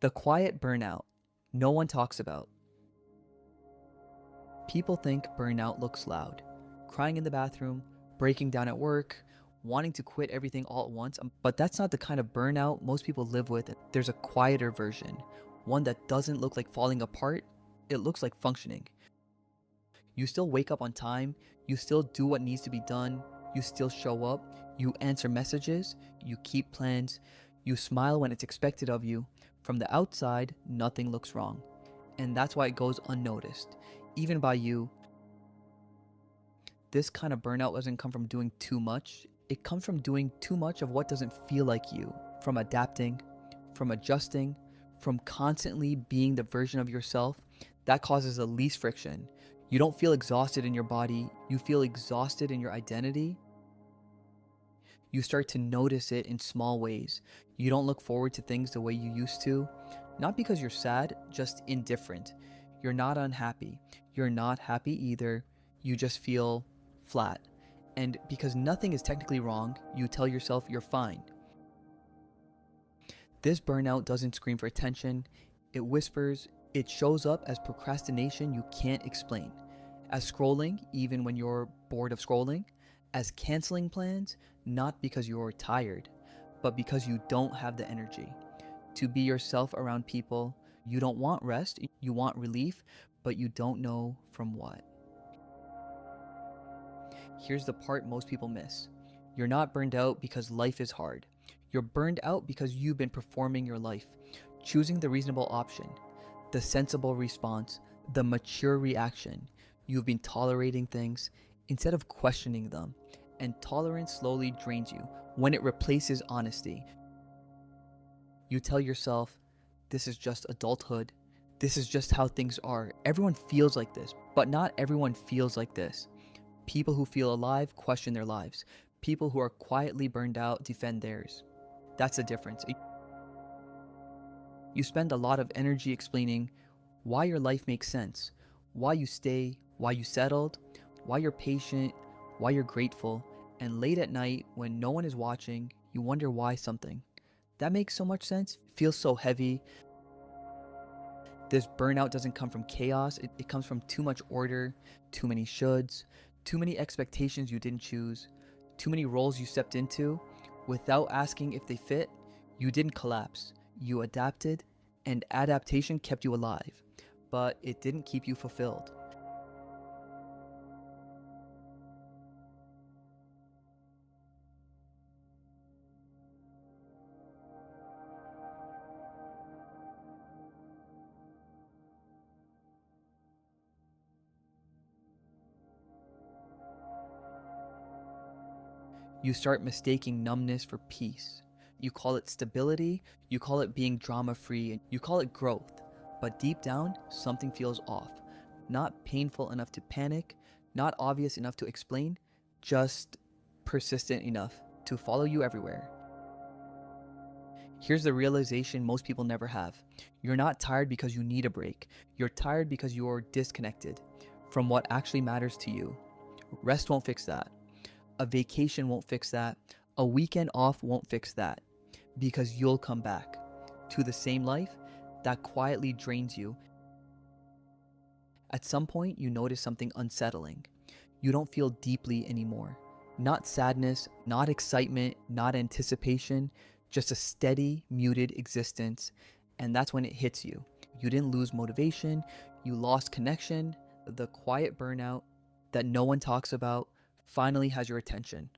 The quiet burnout no one talks about. People think burnout looks loud. Crying in the bathroom, breaking down at work, wanting to quit everything all at once. But that's not the kind of burnout most people live with. There's a quieter version, one that doesn't look like falling apart, it looks like functioning. You still wake up on time, you still do what needs to be done, you still show up, you answer messages, you keep plans, you smile when it's expected of you. From the outside, nothing looks wrong. And that's why it goes unnoticed, even by you. This kind of burnout doesn't come from doing too much. It comes from doing too much of what doesn't feel like you, from adapting, from adjusting, from constantly being the version of yourself that causes the least friction. You don't feel exhausted in your body, you feel exhausted in your identity. You start to notice it in small ways. You don't look forward to things the way you used to, not because you're sad, just indifferent. You're not unhappy. You're not happy either. You just feel flat. And because nothing is technically wrong, you tell yourself you're fine. This burnout doesn't scream for attention. It whispers. It shows up as procrastination you can't explain, as scrolling even when you're bored of scrolling, as canceling plans, not because you're tired, but because you don't have the energy to be yourself around people. You don't want rest, you want relief, but you don't know from what. Here's the part most people miss. You're not burned out because life is hard. You're burned out because you've been performing your life, choosing the reasonable option, the sensible response, the mature reaction. You've been tolerating things instead of questioning them, and tolerance slowly drains you when it replaces honesty. You tell yourself, this is just adulthood. This is just how things are. Everyone feels like this, but not everyone feels like this. People who feel alive question their lives. People who are quietly burned out defend theirs. That's the difference. You spend a lot of energy explaining why your life makes sense, why you stay, why you settled, why you're patient, why you're grateful, and late at night when no one is watching, you wonder why something. That makes so much sense, feels so heavy. This burnout doesn't come from chaos, it comes from too much order, too many shoulds, too many expectations you didn't choose, too many roles you stepped into without asking if they fit. You didn't collapse, you adapted, and adaptation kept you alive, but it didn't keep you fulfilled. You start mistaking numbness for peace. You call it stability, you call it being drama-free, and you call it growth. But deep down, something feels off. Not painful enough to panic, not obvious enough to explain, just persistent enough to follow you everywhere. Here's the realization most people never have. You're not tired because you need a break. You're tired because you're disconnected from what actually matters to you. Rest won't fix that. A vacation won't fix that. A weekend off won't fix that. Because you'll come back to the same life that quietly drains you. At some point, you notice something unsettling. You don't feel deeply anymore. Not sadness, not excitement, not anticipation, just a steady, muted existence. And that's when it hits you. You didn't lose motivation, you lost connection. The quiet burnout that no one talks about finally has your attention.